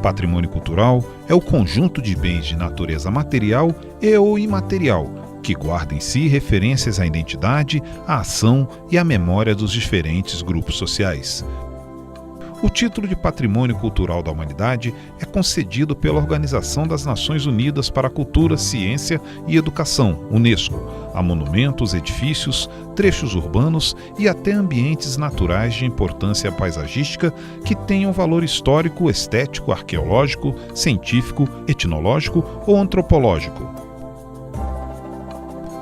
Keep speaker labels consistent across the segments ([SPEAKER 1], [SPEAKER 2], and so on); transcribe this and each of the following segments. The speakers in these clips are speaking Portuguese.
[SPEAKER 1] Patrimônio cultural é o conjunto de bens de natureza material e ou imaterial, que guarda em si referências à identidade, à ação e à memória dos diferentes grupos sociais. O título de Patrimônio Cultural da Humanidade é concedido pela Organização das Nações Unidas para a Cultura, Ciência e Educação, UNESCO, a monumentos, edifícios, trechos urbanos e até ambientes naturais de importância paisagística que tenham valor histórico, estético, arqueológico, científico, etnológico ou antropológico.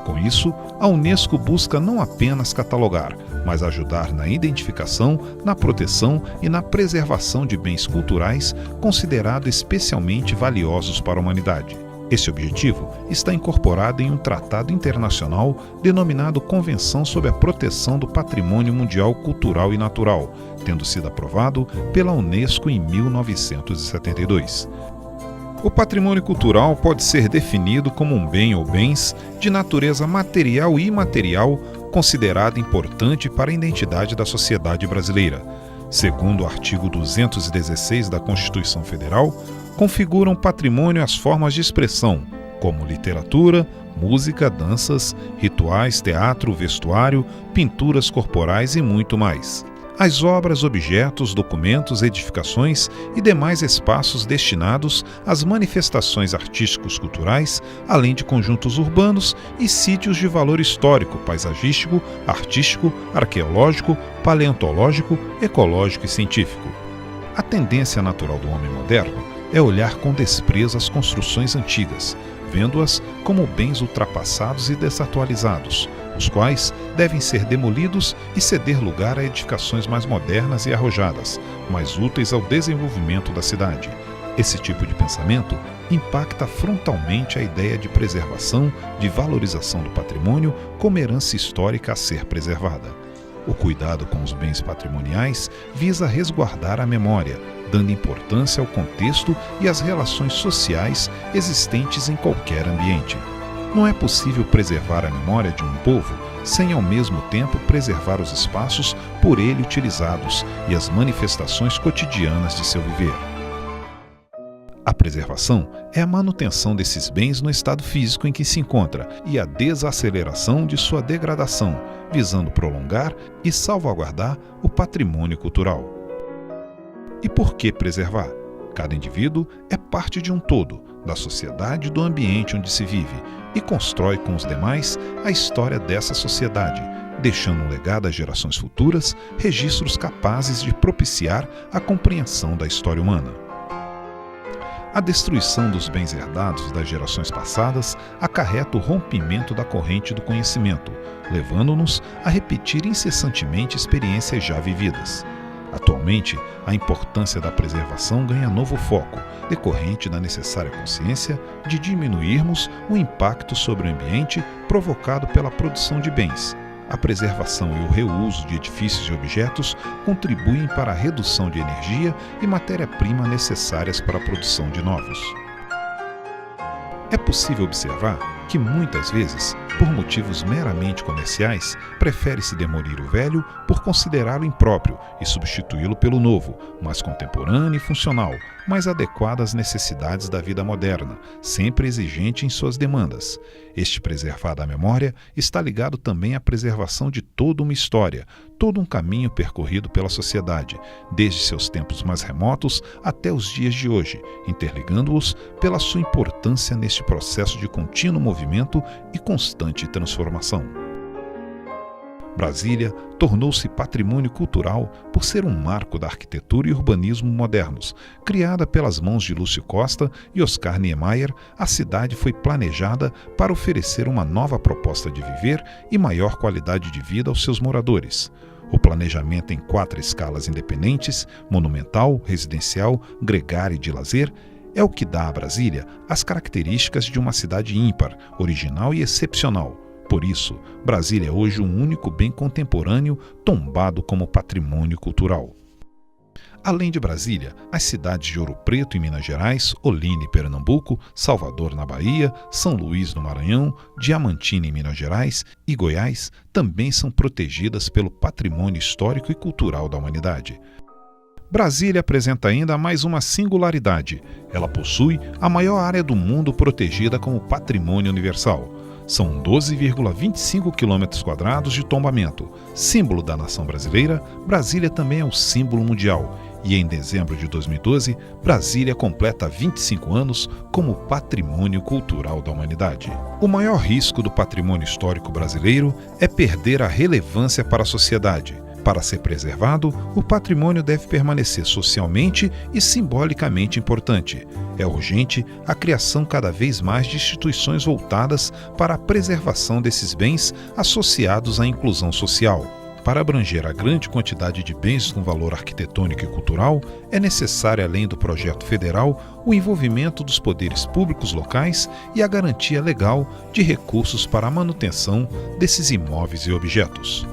[SPEAKER 1] Com isso, a UNESCO busca não apenas catalogar, mas ajudar na identificação, na proteção e na preservação de bens culturais considerados especialmente valiosos para a humanidade. Esse objetivo está incorporado em um tratado internacional denominado Convenção sobre a Proteção do Patrimônio Mundial Cultural e Natural, tendo sido aprovado pela UNESCO em 1972. O patrimônio cultural pode ser definido como um bem ou bens de natureza material e imaterial considerado importante para a identidade da sociedade brasileira. Segundo o artigo 216 da Constituição Federal, configuram patrimônio as formas de expressão, como literatura, música, danças, rituais, teatro, vestuário, pinturas corporais e muito mais. As obras, objetos, documentos, edificações e demais espaços destinados às manifestações artísticos culturais, além de conjuntos urbanos e sítios de valor histórico, paisagístico, artístico, arqueológico, paleontológico, ecológico e científico. A tendência natural do homem moderno é olhar com desprezo as construções antigas, vendo-as como bens ultrapassados e desatualizados, os quais devem ser demolidos e ceder lugar a edificações mais modernas e arrojadas, mais úteis ao desenvolvimento da cidade. Esse tipo de pensamento impacta frontalmente a ideia de preservação, de valorização do patrimônio como herança histórica a ser preservada. O cuidado com os bens patrimoniais visa resguardar a memória, dando importância ao contexto e às relações sociais existentes em qualquer ambiente. Não é possível preservar a memória de um povo sem, ao mesmo tempo, preservar os espaços por ele utilizados e as manifestações cotidianas de seu viver. A preservação é a manutenção desses bens no estado físico em que se encontra e a desaceleração de sua degradação, visando prolongar e salvaguardar o patrimônio cultural. E por que preservar? Cada indivíduo é parte de um todo, da sociedade e do ambiente onde se vive, e constrói com os demais a história dessa sociedade, deixando um legado às gerações futuras, registros capazes de propiciar a compreensão da história humana. A destruição dos bens herdados das gerações passadas acarreta o rompimento da corrente do conhecimento, levando-nos a repetir incessantemente experiências já vividas. Atualmente, a importância da preservação ganha novo foco, decorrente da necessária consciência de diminuirmos o impacto sobre o ambiente provocado pela produção de bens. A preservação e o reuso de edifícios e objetos contribuem para a redução de energia e matéria-prima necessárias para a produção de novos. É possível observar que, muitas vezes, por motivos meramente comerciais, prefere-se demolir o velho por considerá-lo impróprio e substituí-lo pelo novo, mais contemporâneo e funcional, mais adequado às necessidades da vida moderna, sempre exigente em suas demandas. Este preservar da memória está ligado também à preservação de toda uma história, todo um caminho percorrido pela sociedade, desde seus tempos mais remotos até os dias de hoje, interligando-os pela sua importância neste processo de contínuo movimento e constante transformação. Brasília tornou-se patrimônio cultural por ser um marco da arquitetura e urbanismo modernos. Criada pelas mãos de Lúcio Costa e Oscar Niemeyer, a cidade foi planejada para oferecer uma nova proposta de viver e maior qualidade de vida aos seus moradores. O planejamento em 4 escalas independentes, monumental, residencial, gregária e de lazer, é o que dá a Brasília as características de uma cidade ímpar, original e excepcional. Por isso, Brasília é hoje um único bem contemporâneo tombado como patrimônio cultural. Além de Brasília, as cidades de Ouro Preto, em Minas Gerais, Olinda, em Pernambuco, Salvador, na Bahia, São Luís, no Maranhão, Diamantina, em Minas Gerais e Goiás também são protegidas pelo patrimônio histórico e cultural da humanidade. Brasília apresenta ainda mais uma singularidade. Ela possui a maior área do mundo protegida como patrimônio universal. São 12,25 km² de tombamento. Símbolo da nação brasileira, Brasília também é o símbolo mundial. E em dezembro de 2012, Brasília completa 25 anos como Patrimônio Cultural da Humanidade. O maior risco do patrimônio histórico brasileiro é perder a relevância para a sociedade. Para ser preservado, o patrimônio deve permanecer socialmente e simbolicamente importante. É urgente a criação cada vez mais de instituições voltadas para a preservação desses bens associados à inclusão social. Para abranger a grande quantidade de bens com valor arquitetônico e cultural, é necessário, além do projeto federal, o envolvimento dos poderes públicos locais e a garantia legal de recursos para a manutenção desses imóveis e objetos.